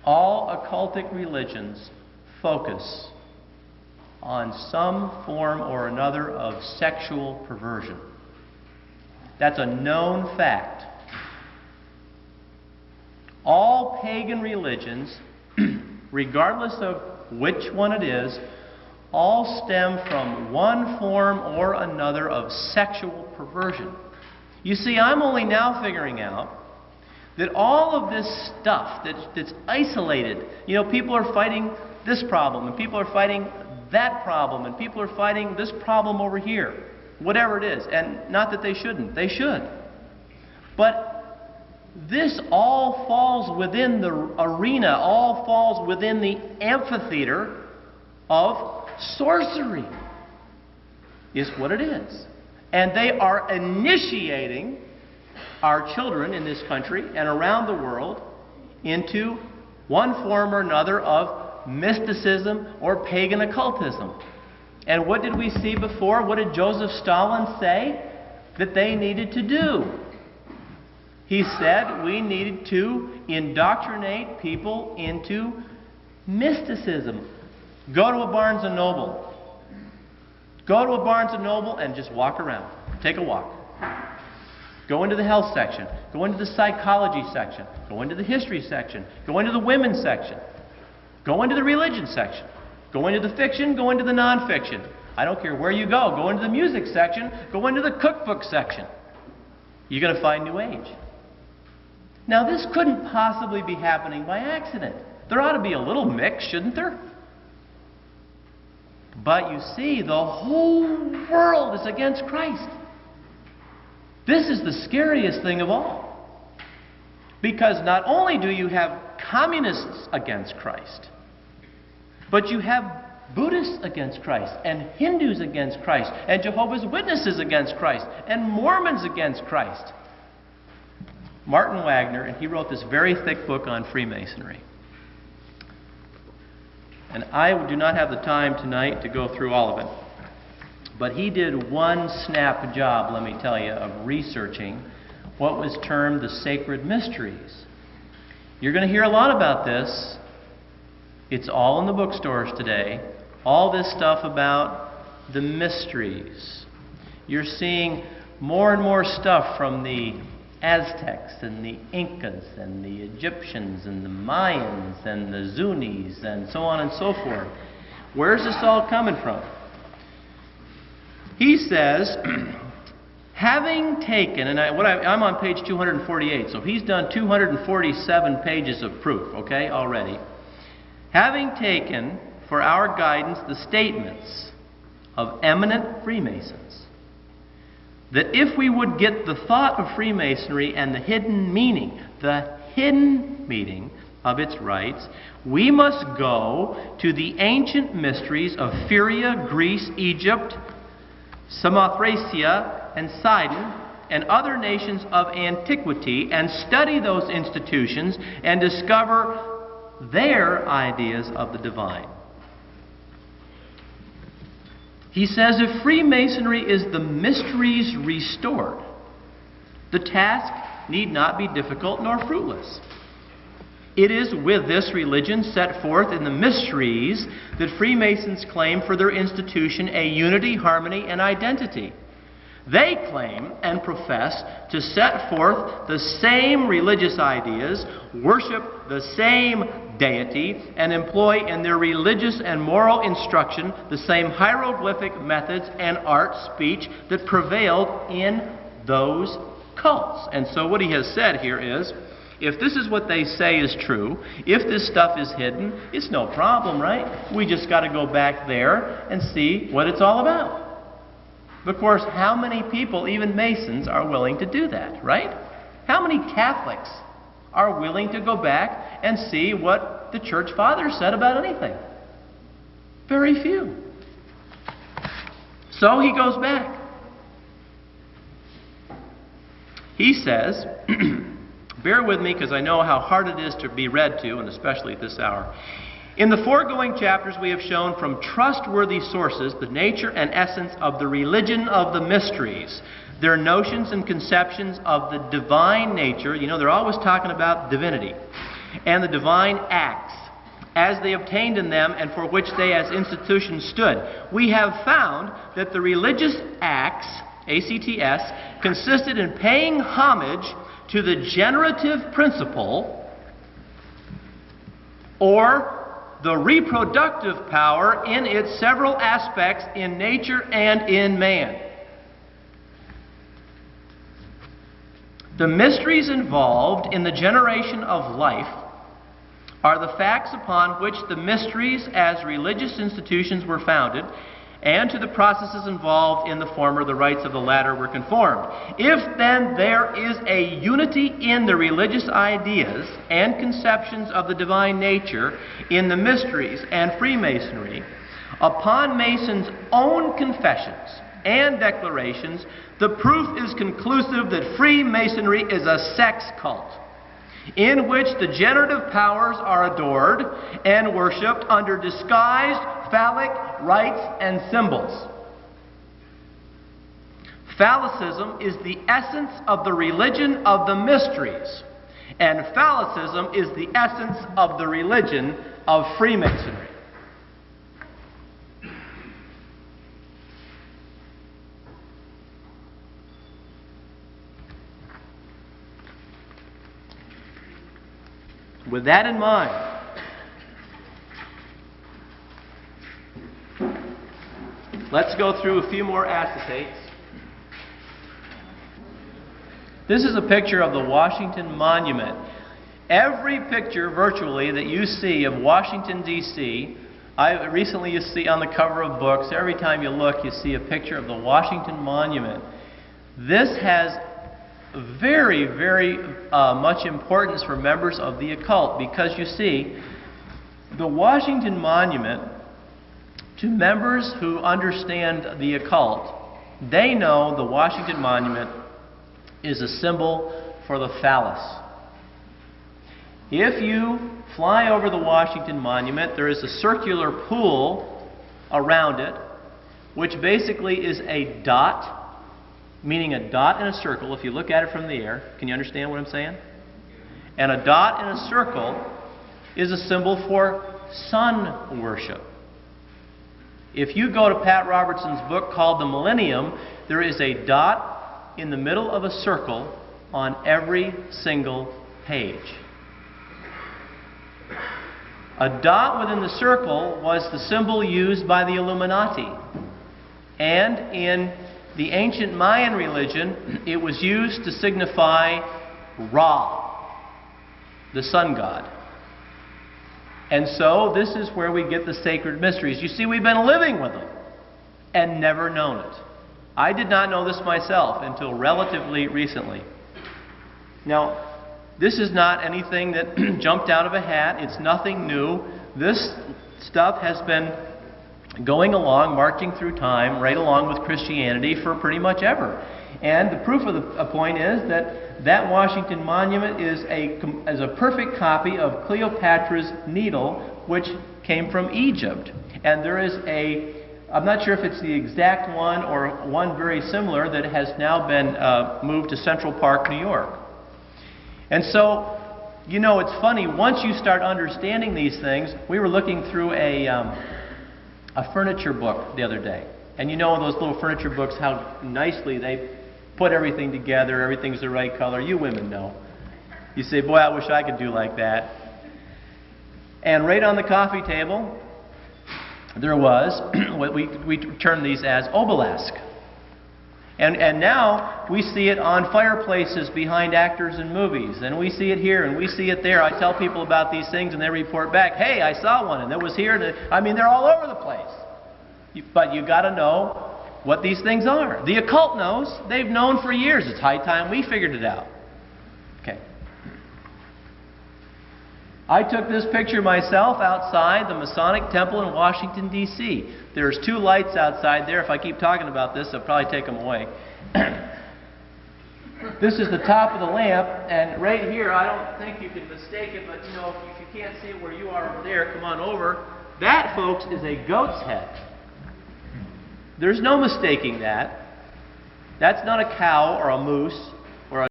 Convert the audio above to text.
All occultic religions focus on some form or another of sexual perversion. That's a known fact. All pagan religions, regardless of which one it is, all stem from one form or another of sexual perversion. You see, I'm only now figuring out that all of this stuff that's isolated, people are fighting this problem, and people are fighting that problem, and people are fighting this problem over here, whatever it is. And not that they shouldn't, they should. But this all falls within the arena, all falls within the amphitheater of sorcery, is what it is. And they are initiating our children in this country and around the world into one form or another of mysticism or pagan occultism. And what did we see before? What did Joseph Stalin say that they needed to do? He said we needed to indoctrinate people into mysticism. Go to a Barnes & Noble. Go to a Barnes & Noble and just walk around. Take a walk. Go into the health section. Go into the psychology section. Go into the history section. Go into the women's section. Go into the religion section. Go into the fiction. Go into the nonfiction. I don't care where you go. Go into the music section. Go into the cookbook section. You're going to find New Age. Now, this couldn't possibly be happening by accident. There ought to be a little mix, shouldn't there? But you see, the whole world is against Christ. This is the scariest thing of all. Because not only do you have communists against Christ, but you have Buddhists against Christ, and Hindus against Christ, and Jehovah's Witnesses against Christ, and Mormons against Christ. Martin Wagner, and he wrote this very thick book on Freemasonry. And I do not have the time tonight to go through all of it. But he did one snap job, let me tell you, of researching what was termed the sacred mysteries. You're going to hear a lot about this. It's all in the bookstores today. All this stuff about the mysteries. You're seeing more and more stuff from the Aztecs and the Incas and the Egyptians and the Mayans and the Zunis and so on and so forth. Where's this all coming from? He says, having taken, and I'm on page 248, so he's done 247 pages of proof, okay, already. Having taken for our guidance the statements of eminent Freemasons, that if we would get the thought of Freemasonry and the hidden meaning of its rites, we must go to the ancient mysteries of Syria, Greece, Egypt, Samothracia, and Sidon, and other nations of antiquity, and study those institutions and discover their ideas of the divine. He says if Freemasonry is the mysteries restored, the task need not be difficult nor fruitless. It is with this religion set forth in the mysteries that Freemasons claim for their institution a unity, harmony, and identity. They claim and profess to set forth the same religious ideas, worship the same deity, and employ in their religious and moral instruction the same hieroglyphic methods and art speech that prevailed in those cults. And so what he has said here is, if this is what they say is true, if this stuff is hidden, it's no problem, right? We just got to go back there and see what it's all about. Of course, how many people, even Masons, are willing to do that, right? How many Catholics are willing to go back and see what the Church Fathers said about anything? Very few. So he goes back. He says, bear with me because I know how hard it is to be read to, and especially at this hour. In the foregoing chapters we have shown from trustworthy sources the nature and essence of the religion of the mysteries, their notions and conceptions of the divine nature. You know, they're always talking about divinity. and the divine acts, as they obtained in them and for which they as institutions stood. We have found that the religious acts, ACTS, consisted in paying homage to the generative principle or the reproductive power in its several aspects in nature and in man. The mysteries involved in the generation of life are the facts upon which the mysteries as religious institutions were founded, and to the processes involved in the former, the rites of the latter were conformed. If then there is a unity in the religious ideas and conceptions of the divine nature in the mysteries and Freemasonry, upon Masons' own confessions and declarations, the proof is conclusive that Freemasonry is a sex cult, in which the generative powers are adored and worshipped under disguised phallic rites and symbols. Phallicism is the essence of the religion of the mysteries, and phallicism is the essence of the religion of Freemasonry. With that in mind, let's go through a few more acetates. This is a picture of the Washington Monument. Every picture, virtually, that you see of Washington, D.C., recently you see on the cover of books, every time you look, you see a picture of the Washington Monument. This has very, very much importance for members of the occult, because you see, the Washington Monument, to members who understand the occult, they know the Washington Monument is a symbol for the phallus. If you fly over the Washington Monument, there is a circular pool around it, which basically is a dot, meaning a dot in a circle. If you look at it from the air, can you understand what I'm saying? And a dot in a circle is a symbol for sun worship. If you go to Pat Robertson's book called The Millennium, there is a dot in the middle of a circle on every single page. A dot within the circle was the symbol used by the Illuminati. And in the ancient Mayan religion, it was used to signify Ra, the sun god. And so this is where we get the sacred mysteries. You see, we've been living with them and never known it. I did not know this myself until relatively recently. Now, this is not anything that jumped out of a hat. It's nothing new. This stuff has been going along, marching through time, right along with Christianity for pretty much ever. And the proof of the point is that Washington Monument is a perfect copy of Cleopatra's Needle, which came from Egypt. And there is I'm not sure if it's the exact one or one very similar that has now been moved to Central Park, New York. And so, you know, it's funny, once you start understanding these things, we were looking through a furniture book the other day. And you know those little furniture books, how nicely they put everything together, everything's the right color. You women know. You say, boy, I wish I could do like that. And right on the coffee table, there was what we term these as obelisk. And now we see it on fireplaces behind actors in movies. And we see it here and we see it there. I tell people about these things and they report back, hey, I saw one and it was here. I mean, they're all over the place. But you got to know what these things are. The occult knows. They've known for years. It's high time we figured it out. Okay. I took this picture myself outside the Masonic Temple in Washington, D.C. There's 2 lights outside there. If I keep talking about this, I'll probably take them away. This is the top of the lamp, and right here, I don't think you can mistake it, but you know, if you can't see it where you are over there, come on over. That, folks, is a goat's head. There's no mistaking that. That's not a cow or a moose.